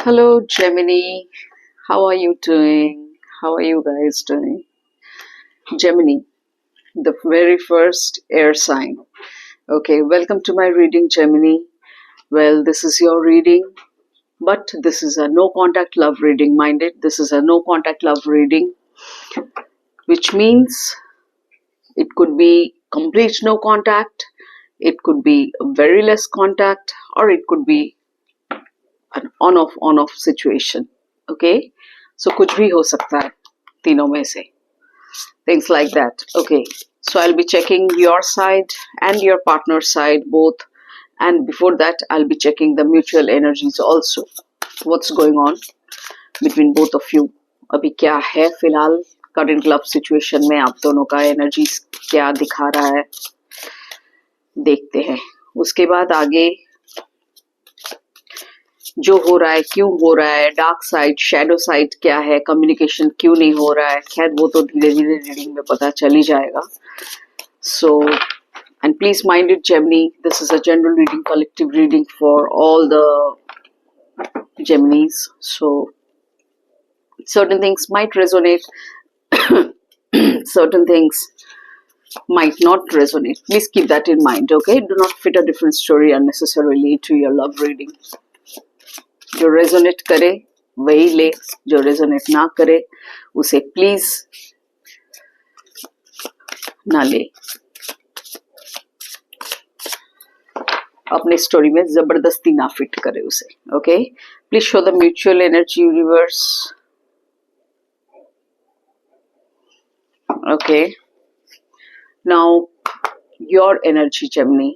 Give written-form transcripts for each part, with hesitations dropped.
Hello, Gemini. How are you doing? How are you guys doing? Gemini, the very first air sign. Okay, welcome to my reading, Gemini. Well, this is your reading, but this is a no contact love reading, mind it. This is a no contact love reading, which means it could be complete no contact, it could be very less contact, or it could be an on off situation. Okay, so कुछ भी हो सकता है तीनों में से. Things like that. Okay, so I'll be checking your side and your partner's side both, and before that I'll be checking the mutual energies also. What's going on between both of you? अभी क्या है फिलहाल current love situation में आप दोनों का energies क्या दिखा रहा है, देखते हैं. उसके बाद आगे जो हो रहा है, क्यों हो रहा है, डार्क साइड शैडो साइड क्या है, कम्युनिकेशन क्यों नहीं हो रहा है, खैर वो तो धीरे धीरे रीडिंग में पता चल ही जाएगा. So, and please mind it, Gemini, this is a general reading, collective reading for all the Geminis. So, certain things might resonate, certain things might not resonate. Please keep that in mind, okay? Do not fit a different story unnecessarily to your love reading. जो resonate करे वही ले, जो resonate ना करे उसे please ना ले, अपने स्टोरी में जबरदस्ती ना फिट करे उसे. Okay, please show the mutual energy universe. Okay, now your energy Gemini,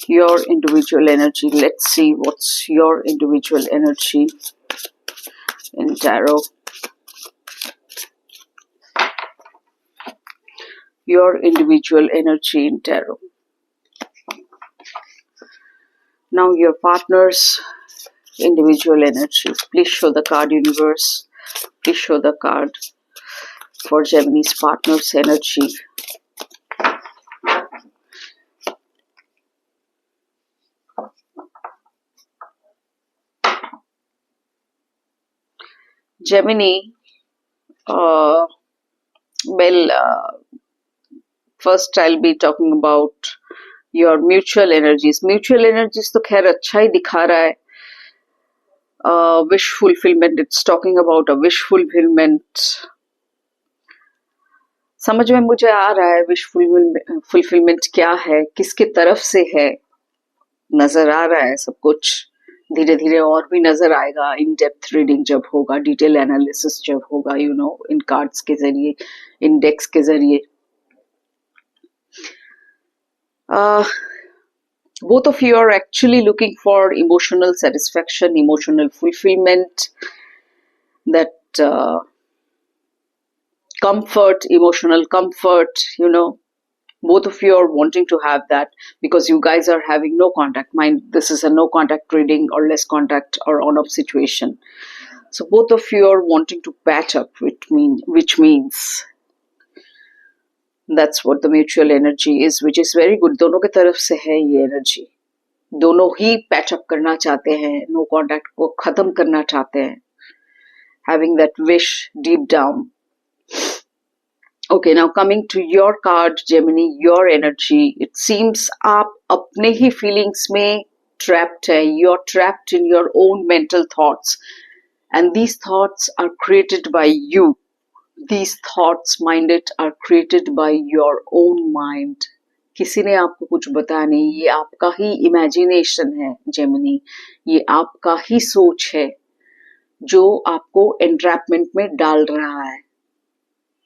your individual energy. Let's see what's your individual energy in tarot. Your individual energy in tarot. Now your partner's individual energy. Please show the card, universe. Please show the card for Gemini's partner's energy. Gemini, first I'll be talking about your mutual energies. Mutual energies तो खैर अच्छा ही दिखा रहा है. Wish fulfillment, it's talking about a wish fulfillment. समझ में मुझे आ रहा है wish fulfillment क्या है, किसके तरफ से है, नजर आ रहा है सब कुछ. धीरे धीरे और भी नजर आएगा इन डेप्थ रीडिंग जब होगा, डिटेल एनालिसिस जब होगा, यू नो, इन कार्ड्स के जरिए, इन डेक्स के जरिए. Both of you are actually looking for emotional satisfaction, emotional fulfillment, that comfort, emotional comfort, you know. Both of you are wanting to have that because you guys are having no contact. Mind, this is a no contact reading or less contact or on off situation. So both of you are wanting to patch up, which means that's what the mutual energy is, which is very good. दोनों के तरफ से है ये energy. दोनों ही patch up करना चाहते हैं, no contact को खत्म करना चाहते हैं, having that wish deep down. Okay, now coming to your card, Gemini, your energy. It seems आप अपने ही feelings में trapped है. You're trapped in your own mental thoughts, and these thoughts are created by you. These thoughts, mind it, are created by your own mind. किसी ने आपको कुछ बताया नहीं, ये आपका ही imagination है Gemini. ये आपका ही सोच है जो आपको entrapment में डाल रहा है.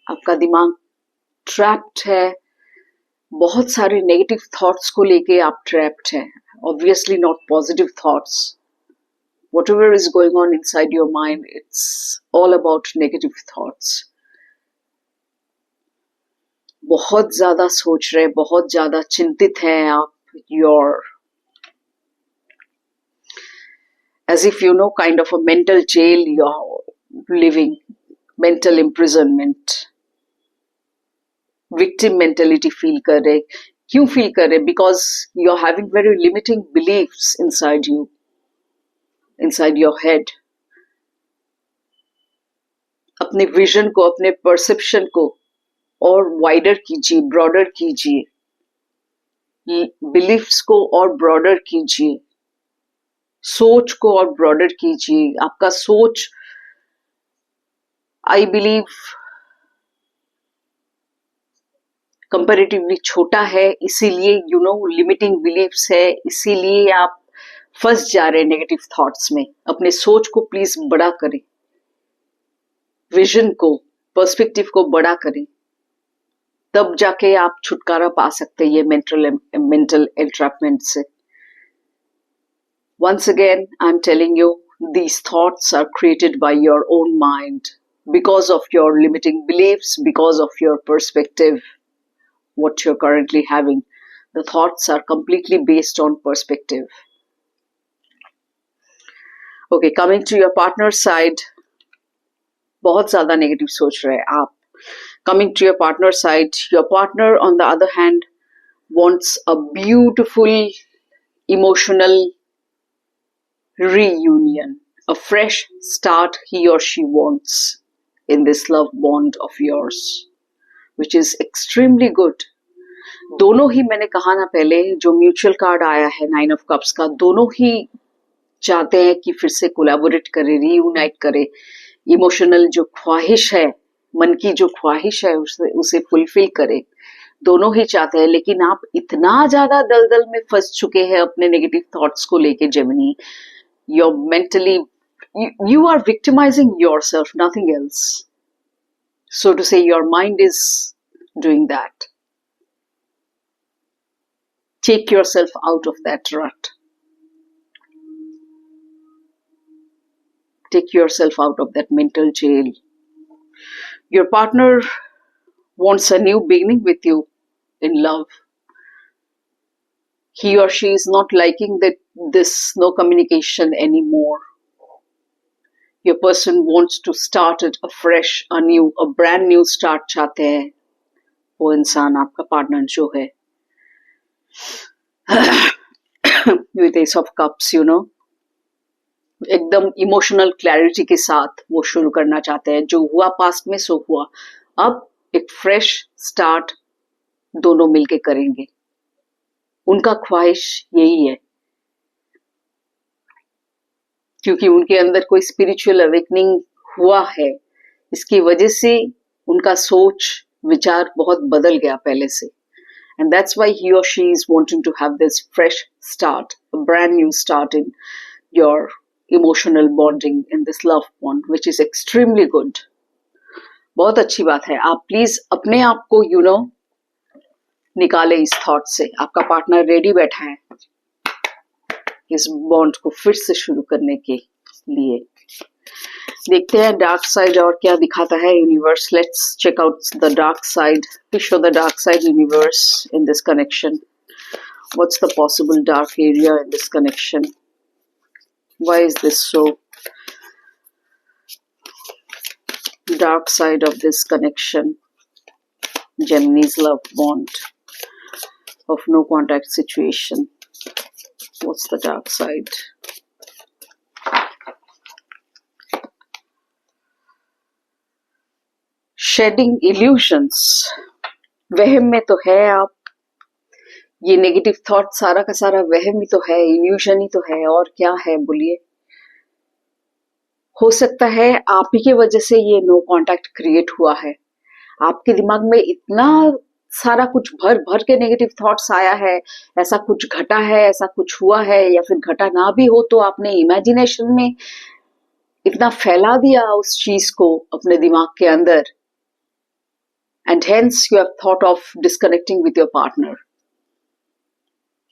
आपका दिमाग ट्रैप्ड है, बहुत सारे नेगेटिव थॉट्स को लेके आप ट्रैप्ड हैं. Obviously not positive thoughts. Whatever is going on inside your mind, it's all about negative thoughts. बहुत ज्यादा सोच रहे, बहुत ज्यादा चिंतित हैं आप. Your as if you know, kind of a mental jail you're living, mental imprisonment. Victim mentality feel कर रहे. क्यों feel कर रहे? Because you're having very limiting beliefs inside you. inside your head. अपने विजन को, अपने परसेप्शन को और वाइडर कीजिए, ब्रॉडर कीजिए, बिलीफ्स को और ब्रॉडर कीजिए, सोच को और ब्रॉडर कीजिए. आपका सोच आई बिलीव कंपैरेटिवली छोटा है, इसीलिए लिमिटिंग बिलीफ्स है, इसीलिए आप फंस जा रहे हैं नेगेटिव थॉट्स में. अपने सोच को प्लीज बड़ा करें, विजन को, पर्सपेक्टिव को बड़ा करें, तब जाके आप छुटकारा पा सकते हैं ये मेंटल एंट्रैपमेंट से. Once again, I'm telling you, these thoughts are created by your own mind because of your limiting beliefs, because of your perspective, what you're currently having. The thoughts are completely based on perspective. Okay, coming to your partner's side, बहुत ज़्यादा negative सोच रहे हैं आप. Coming to your partner's side, your partner on the other hand wants a beautiful emotional reunion, a fresh start he or she wants in this love bond of yours, which is extremely good. दोनों ही, मैंने कहा ना पहले, जो mutual card आया है 9 of cups का, दोनों ही चाहते हैं कि फिर से कोलैबोरेट करे, रीयूनाइट करे. इमोशनल जो ख्वाहिश है, मन की जो ख्वाहिश है, उसे फुलफिल करे. दोनों ही चाहते हैं, लेकिन आप इतना ज्यादा दलदल में फंस चुके हैं अपने नेगेटिव थॉट्स को लेके Gemini. You're mentally, you are victimizing yourself, nothing else. So to say, your mind is doing that. Take yourself out of that rut. Take yourself out of that mental jail. Your partner wants a new beginning with you in love. He or she is not liking this no communication anymore. Your person wants to start it afresh, anew, a brand new start चाहते हैं वो इंसान, आपका partner जो है. With Ace of Cups, एकदम emotional clarity के साथ वो शुरू करना चाहते हैं. जो हुआ पास्ट में सो हुआ, अब एक फ्रेश स्टार्ट दोनों मिलके करेंगे. उनका ख्वाहिश यही है, क्योंकि उनके अंदर कोई स्पिरिचुअल अवेकनिंग हुआ है. इसकी वजह से उनका सोच विचार बहुत बदल गया पहले से. एंड दैट्स व्हाई ही और she is wanting to have this fresh start, a brand new start in your emotional bonding, in this love bond, which is extremely good. बहुत अच्छी बात है. आप प्लीज अपने आप को निकाले इस थॉट से. आपका पार्टनर रेडी बैठा है इस बॉन्ड को फिर से शुरू करने के लिए. देखते हैं डार्क साइड और क्या दिखाता है universe. Let's check out the dark side. Please show the dark side universe in this connection. What's the possible dark area in this connection? Why is this so? Dark side of this connection, Gemini's love bond of no contact situation. What's the dark side? Shedding illusions. वहम में तो है आप. ये negative thought सारा का सारा वहम ही तो है, इल्यूजन ही तो है, और क्या है बोलिए. हो सकता है आप ही की वजह से ये नो कांटेक्ट क्रिएट हुआ है. आपके दिमाग में इतना सारा कुछ भर भर के नेगेटिव थॉट्स आया है, ऐसा कुछ घटा है, ऐसा कुछ हुआ है, या फिर घटा ना भी हो तो आपने इमेजिनेशन में इतना फैला दिया उस चीज को अपने दिमाग के अंदर. And hence you have thought of disconnecting with your partner.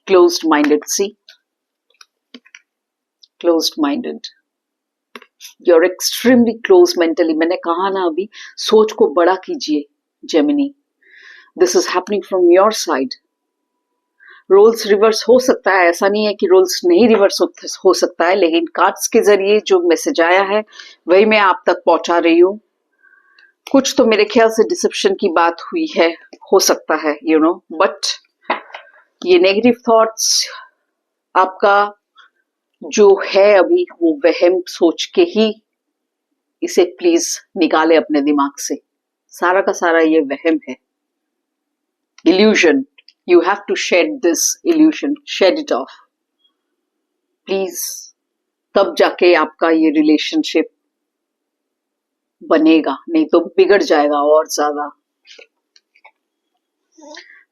Closed minded. See, closed minded. You're extremely close mentally. मैंने कहा ना अभी, सोच को बड़ा कीजिए Gemini. This is happening from your side. Roles reverse हो सकता है, ऐसा नहीं है कि रोल्स नहीं रिवर्स हो सकता है, लेकिन कार्ड्स के जरिए जो मैसेज आया है वही मैं आप तक पहुंचा रही हूँ. कुछ तो मेरे ख्याल से डिसेप्शन की बात हुई है, हो सकता है, बट ये नेगेटिव थॉट्स आपका जो है अभी वो वहम सोच के ही इसे प्लीज निकाले अपने दिमाग से। सारा का सारा ये वहम है, illusion. You have to shed this illusion, shed it off please, तब जाके आपका ये रिलेशनशिप बनेगा, नहीं तो बिगड़ जाएगा और ज्यादा।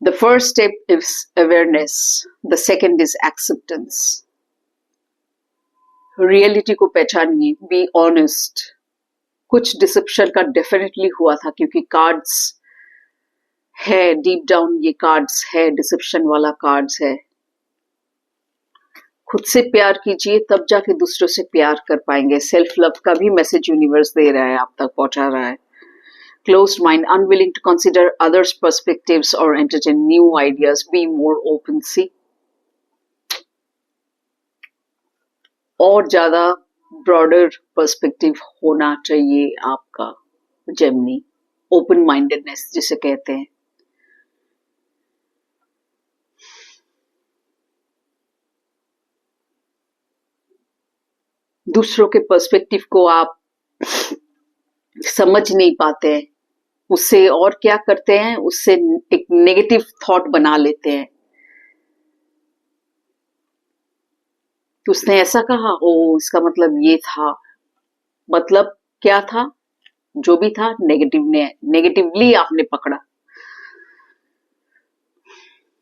The first step is awareness, the second is acceptance. Reality को पहचानिए, बी ऑनेस्ट। कुछ डिसेप्शन का डेफिनेटली हुआ था, क्योंकि कार्ड्स है डीप डाउन, ये कार्ड्स है डिसेप्शन वाला कार्ड्स है। खुद से प्यार कीजिए, तब जाके दूसरों से प्यार कर पाएंगे। सेल्फ लव का भी मैसेज यूनिवर्स दे रहा है, आप तक पहुंचा रहा है। Closed mind, unwilling to consider others' perspectives or entertain new ideas. Be more open. See, और ज्यादा ब्रॉडर पर्सपेक्टिव होना चाहिए आपका जेमिनी, ओपन माइंडेडनेस जिसे कहते हैं। दूसरों के पर्सपेक्टिव को आप समझ नहीं पाते हैं, उससे और क्या करते हैं, उससे एक नेगेटिव थॉट बना लेते हैं। तो उसने ऐसा कहा, ओ इसका मतलब ये था, मतलब क्या था, जो भी था नेगेटिवली आपने पकड़ा।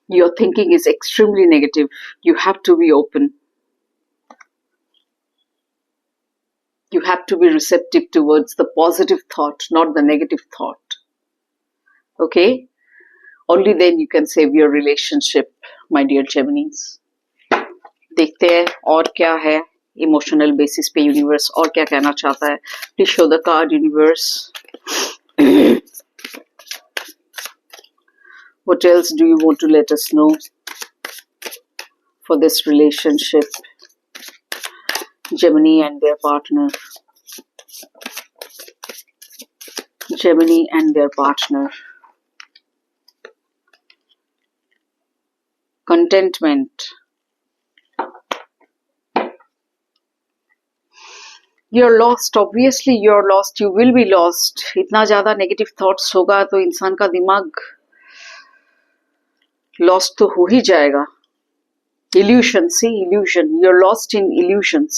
Your thinking is extremely negative, you have to be open, you have to be receptive towards the positive thought, not the negative thought. Okay, only then you can save your relationship, my dear Geminis. देखते हैं और क्या है emotional basis पे universe और क्या कहना चाहता है। Please show the card universe. What else do you want to let us know for this relationship, Gemini and their partner? Gemini and their partner. Contentment. You're lost. Obviously you're lost. You will be lost. इतना ज्यादा negative thoughts होगा तो इंसान का दिमाग lost तो हो ही जाएगा। Illusion, see, illusion. You're lost in illusions.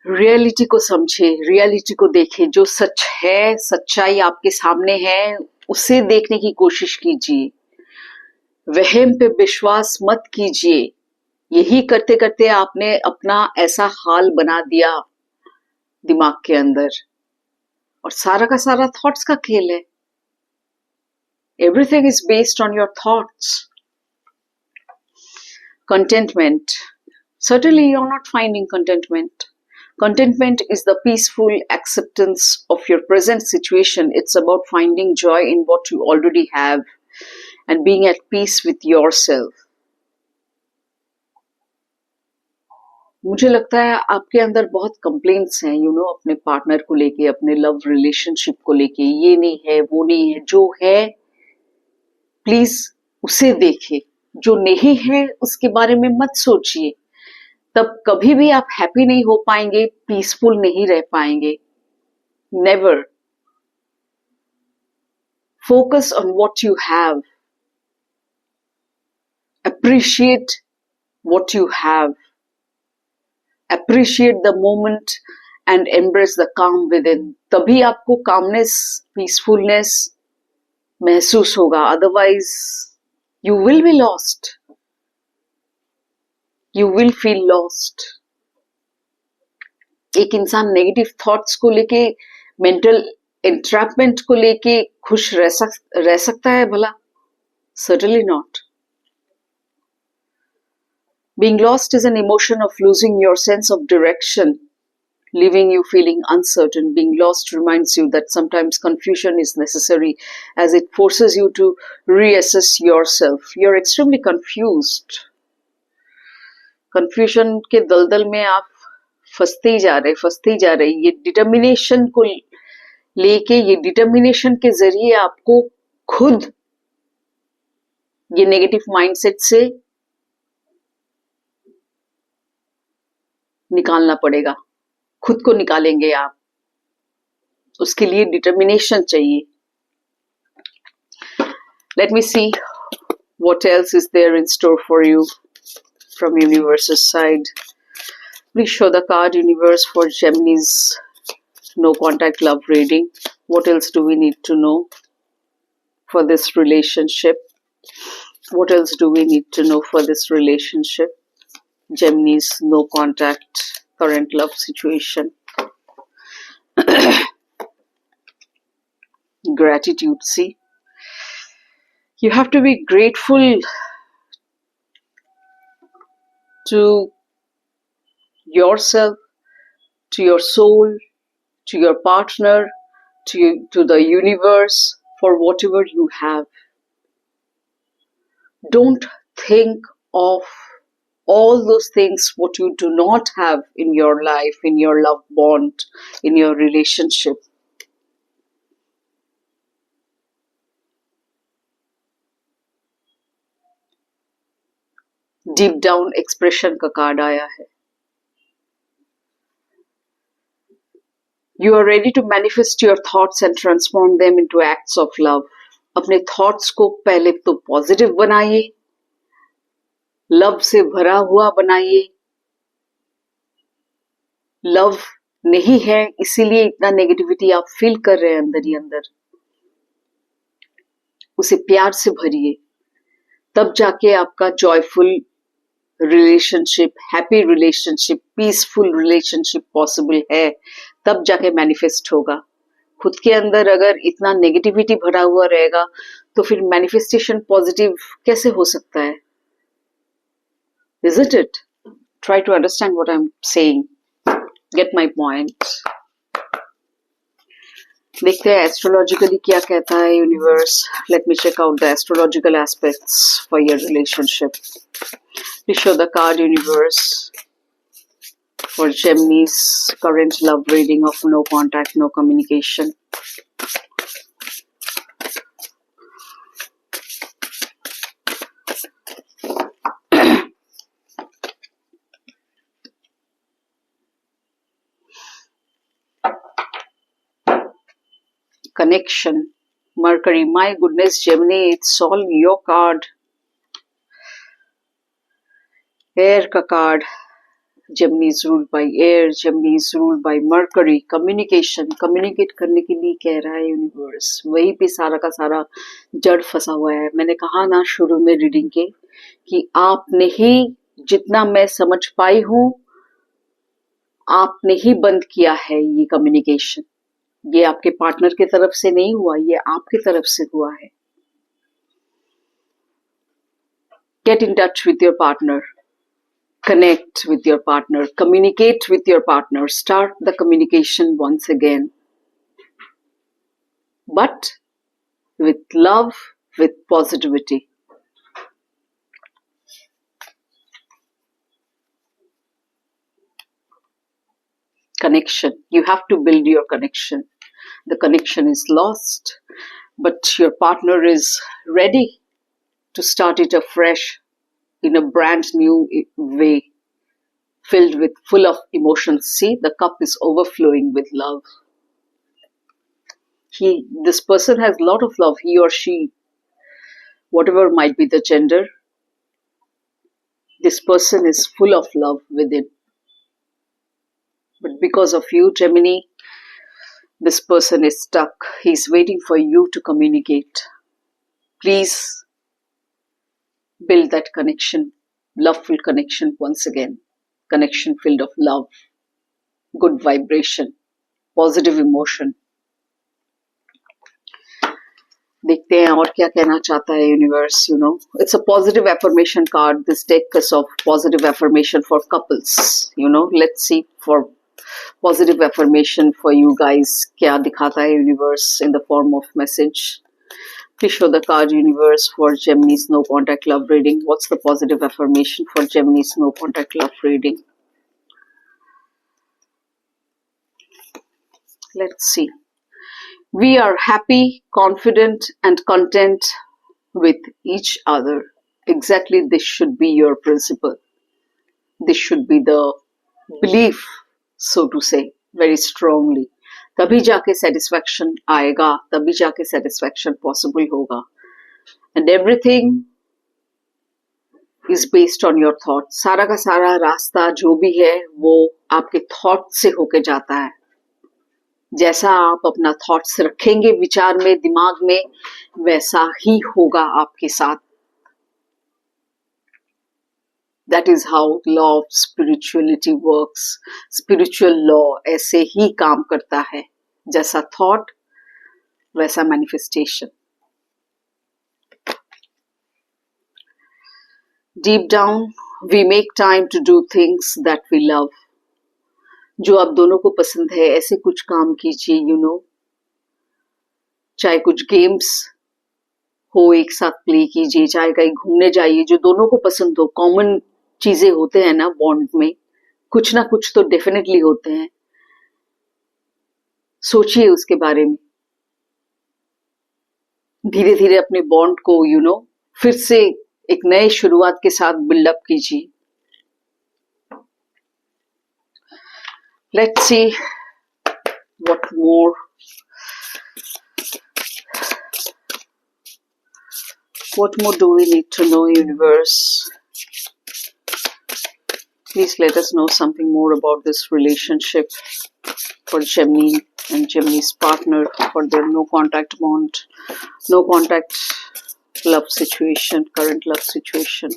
Reality को समझे, रियलिटी को देखे, जो सच है, सच्चाई आपके सामने है, उसे देखने की कोशिश कीजिए। वहम पे विश्वास मत कीजिए। यही करते करते आपने अपना ऐसा हाल बना दिया दिमाग के अंदर, और सारा का सारा थॉट्स का खेल है। Everything is based on your thoughts. Contentment. Certainly you're not finding contentment. Contentment is the peaceful acceptance of your present situation. It's about finding joy in what you already have and being at peace with yourself. मुझे लगता है आपके अंदर बहुत complaints हैं, अपने partner को लेके, अपने लव रिलेशनशिप को लेके। ये नहीं है, वो नहीं है, जो है प्लीज उसे देखे, जो नहीं है उसके बारे में मत सोचिए। तब कभी भी आप हैप्पी नहीं हो पाएंगे, पीसफुल नहीं रह पाएंगे। Never. Focus on what you have, appreciate what you have, appreciate the moment and embrace the काम विद इन। तभी आपको कामनेस, पीसफुलनेस महसूस होगा। Otherwise you will be lost, you will feel lost. एक इंसान नेगेटिव थॉट्स को लेके, mental entrapment को लेके खुश रह सकता है भला? Certainly not. Being lost is an emotion of losing your sense of direction, leaving you feeling uncertain. Being lost reminds you that sometimes confusion is necessary, as it forces you to reassess yourself. You're extremely confused. Confusion के दलदल में आप फंसते ही जा रहे। ये determination को लेके, ये डिटर्मिनेशन के जरिए आपको खुद ये नेगेटिव माइंडसेट से निकालना पड़ेगा, खुद को निकालेंगे आप, उसके लिए डिटर्मिनेशन चाहिए. Let me see what else is there in store for you from universe's side. Please show the card universe for Gemini's no contact love reading. What else do we need to know for this relationship? What else do we need to know for this relationship? Gemini's no contact current love situation. Gratitude, see? You have to be grateful to yourself, to your soul, to your partner, to the universe for whatever you have. Don't think of all those things what you do not have in your life, in your love bond, in your relationship. Deep down expression का card आया है. You are ready to manifest your thoughts and transform them into acts of love. अपने thoughts को पहले तो positive बनाइए, love से भरा हुआ बनाइए. लव नहीं है इसीलिए इतना नेगेटिविटी आप फील कर रहे हैं अंदर ही अंदर. उसे प्यार से भरिए, तब जाके आपका joyful relationship, happy relationship, peaceful relationship possible है. तब जाके मैनिफेस्ट होगा. खुद के अंदर अगर इतना नेगेटिविटी भरा हुआ रहेगा तो फिर मैनिफेस्टेशन पॉजिटिव कैसे हो सकता है? Isn't it? Try to understand what I'm saying. Get my point. देखते हैं एस्ट्रोलॉजिकली क्या कहता है universe. Let me check out the astrological aspects for your relationship. Please show the card universe for Gemini's current love reading of no contact, no communication. Connection, Mercury. My goodness, Gemini, it's all your card. Air ka card. Gemini is ruled by air. Gemini is ruled by Mercury. Communication. Communicate करने के लिए कह रहा है universe. वहीं पे सारा का सारा जड़ फंसा हुआ है. मैंने कहा ना शुरू में रीडिंग के कि आपने ही, जितना मैं समझ पाई हूँ, आपने ही बंद किया है ये कम्युनिकेशन. ये आपके पार्टनर की तरफ से नहीं हुआ, ये आपकी तरफ से हुआ है. Get in touch with your partner. Connect with your partner, communicate with your partner, start the communication once again. But with love, with positivity. Connection. You have to build your connection. The connection is lost, but your partner is ready to start it afresh in a brand new way, full of emotions. See, the cup is overflowing with love. This person has a lot of love, he or she, whatever might be the gender. This person is full of love within. But because of you, Gemini, this person is stuck. He's waiting for you to communicate. Please build that connection, loveful connection once again. Connection filled of love, good vibration, positive emotion. देखते हैं और क्या कहना चाहता है universe. You know, it's a positive affirmation card. This deck is of positive affirmation for couples. You know, let's see for positive affirmation for you guys. क्या दिखाता है universe in the form of message. Please show the card universe for Gemini's no contact love reading. What's the positive affirmation for Gemini's no contact love reading? Let's see. We are happy, confident, and content with each other. Exactly, this should be your principle. This should be the belief, so to say, very strongly. तभी जाके satisfaction आएगा, तभी जाके satisfaction possible होगा. And everything is based on your thought. सारा का सारा रास्ता जो भी है वो आपके थॉट से होके जाता है. जैसा आप अपना थॉट्स रखेंगे विचार में, दिमाग में, वैसा ही होगा आपके साथ. That is how law of spirituality works. Spiritual law ऐसे ही काम करता है. जैसा thought वैसा manifestation. Deep down, we make time to do things that we love. जो आप दोनों को पसंद है ऐसे कुछ काम कीजिए, चाहे कुछ गेम्स हो एक साथ प्ले कीजिए, चाहे कहीं घूमने जाइए, जो दोनों को पसंद हो. कॉमन चीजें होते हैं ना बॉन्ड में, कुछ ना कुछ तो डेफिनेटली होते हैं. सोचिए उसके बारे में. धीरे धीरे अपने बॉन्ड को फिर से एक नए शुरुआत के साथ बिल्डअप कीजिए. Let's see what more. What more do we need to know, universe? Please let us know something more about this relationship for Gemini and Gemini's partner, for their no contact bond, no contact love situation, current love situation.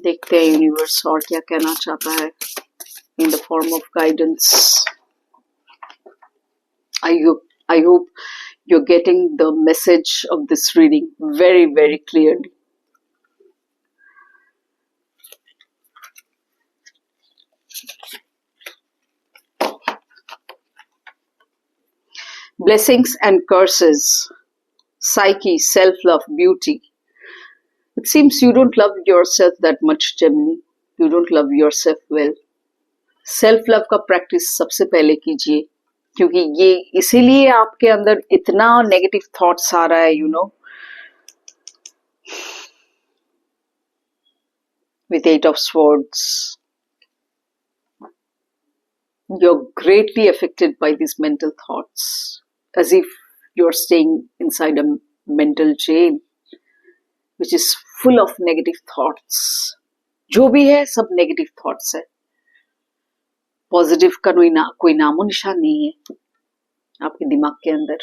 देखते हैं universe और क्या कहना चाहता है in the form of guidance. I hope you're getting the message of this reading very, very clearly. Blessings and curses, psyche, self-love, beauty. It seems you don't love yourself that much, Gemini. You don't love yourself well. Self love का practice सबसे पहले कीजिए, क्योंकि ये इसीलिए आपके अंदर इतना नेगेटिव थॉट्स आ रहा है, with 8 of Swords. You're greatly affected by these mental thoughts, as if you're staying inside a mental jail, which is full of negative thoughts. जो भी है सब नेगेटिव थॉट्स है. पॉजिटिव का कोई नामो निशान नहीं है आपके दिमाग के अंदर.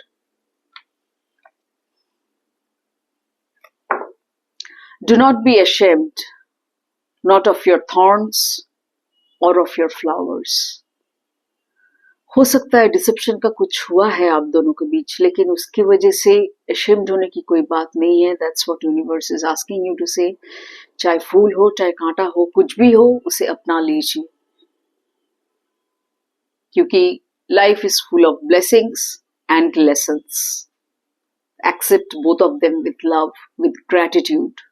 Do not be ashamed, not of your thorns or of your flowers. हो सकता है डिसेप्शन का कुछ हुआ है आप दोनों के बीच, लेकिन उसकी वजह से ashamed होने की कोई बात नहीं है. That's what universe is asking you to say. चाहे फूल हो, चाहे कांटा हो, कुछ भी हो, उसे अपना लीजिए, क्योंकि life is full of blessings and lessons. Accept both of them with love, with gratitude.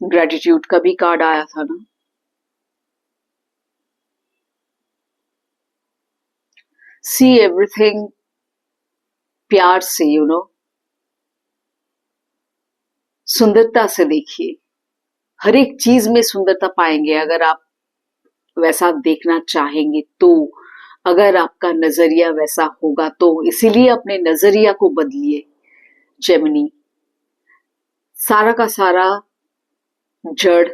Gratitude का भी कार्ड आया था ना. See everything प्यार से, सुंदरता से देखिए. हर एक चीज में सुंदरता पाएंगे अगर आप वैसा देखना चाहेंगे तो, अगर आपका नजरिया वैसा होगा तो. इसीलिए अपने नजरिया को बदलिए जेमिनी. सारा का सारा जड़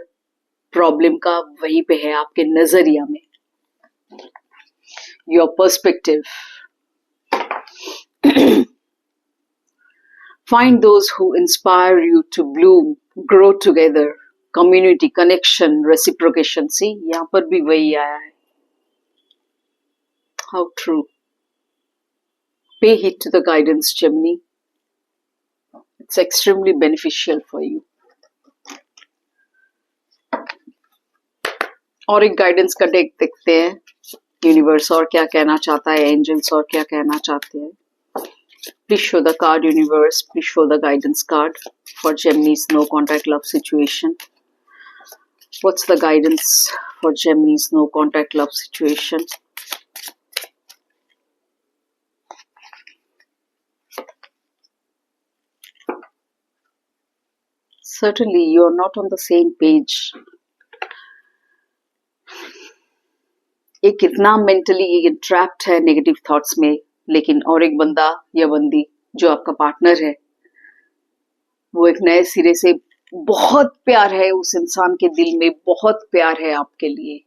प्रॉब्लम का वहीं पे है, आपके नजरिया में. Your perspective. Find those who inspire you to bloom, grow together. Community, connection, reciprocation. See, यहाँ पर भी वही आया है. How true. Pay heed to the guidance, Gemini. It's extremely beneficial for you. और एक गाइडेंस का डेक देखते हैं. यूनिवर्स और क्या कहना चाहता है, एंजल्स और क्या कहना चाहते हैं. Please show the card, universe. Please show the guidance card for Gemini's no contact love situation. What's the guidance for Gemini's no contact love situation? Certainly you are not on the same page. एक इतना mentally trapped है negative thoughts में, लेकिन और एक बंदा या बंदी जो आपका पार्टनर है, वो एक नए सिरे से बहुत प्यार है उस इंसान के दिल में, बहुत प्यार है आपके लिए,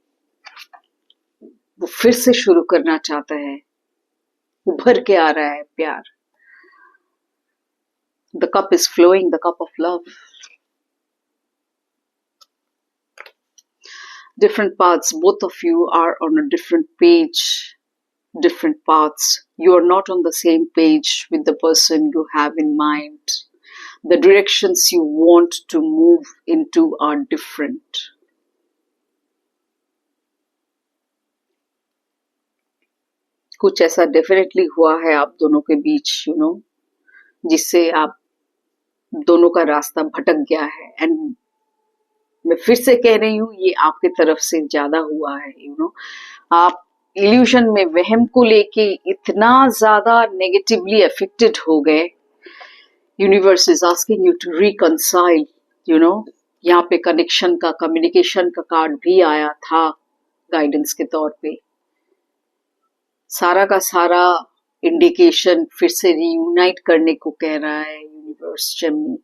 वो फिर से शुरू करना चाहता है, उभर के आ रहा है प्यार. The cup is flowing, the cup of love. Different paths, both of you are on a different page, different paths. You are not on the same page with the person you have in mind. The directions you want to move into are different. कुछ ऐसा definitely हुआ है आप दोनों के बीच, जिससे आप दोनों का रास्ता भटक गया है. एंड मैं फिर से कह रही हूँ, ये आपके तरफ से ज्यादा हुआ है. आप इल्यूशन में, वहम को लेके इतना ज्यादा नेगेटिवली अफेक्टेड हो गए. Universe is asking you to reconcile. यहाँ पे कनेक्शन का, कम्युनिकेशन का कार्ड भी आया था गाइडेंस के तौर पे. सारा का सारा इंडिकेशन फिर से रीयूनाइट करने को कह रहा है universe. Gemini,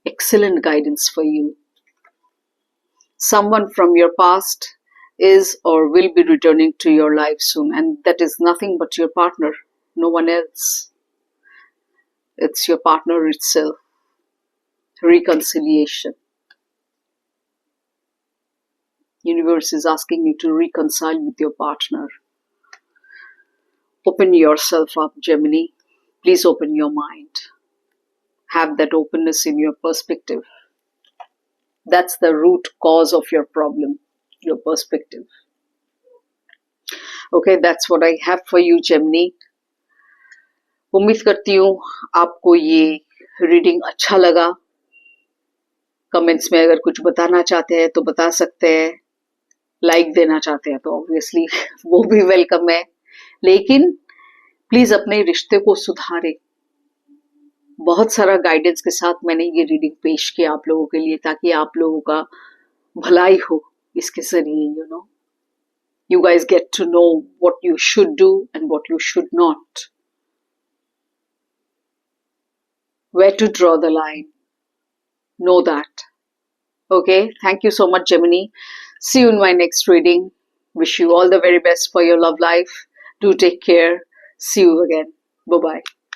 excellent guidance for you. Someone from your past is or will be returning to your life soon, and that is nothing but your partner, no one else. It's your partner itself. Reconciliation. Universe is asking you to reconcile with your partner. Open yourself up, Gemini. Please open your mind. Have that openness in your perspective. That's the root cause of your problem, your perspective. Okay, that's what I have for you, Gemini. उम्मीद करती हूँ आपको ये reading अच्छा लगा. Comments में अगर कुछ बताना चाहते हैं तो बता सकते हैं. लाइक देना चाहते हैं तो ऑब्वियसली वो भी वेलकम है. लेकिन प्लीज अपने रिश्ते को सुधारें. बहुत सारा गाइडेंस के साथ मैंने ये रीडिंग पेश किया आप लोगों के लिए, ताकि आप लोगों का भलाई हो इसके जरिए. You guys get to know what you should do and what you should not. Where to draw the line. Know that. Okay, thank you so much, Gemini. See you in my next reading. Wish you all the very best for your love life. Do take care. See you again. Bye-bye.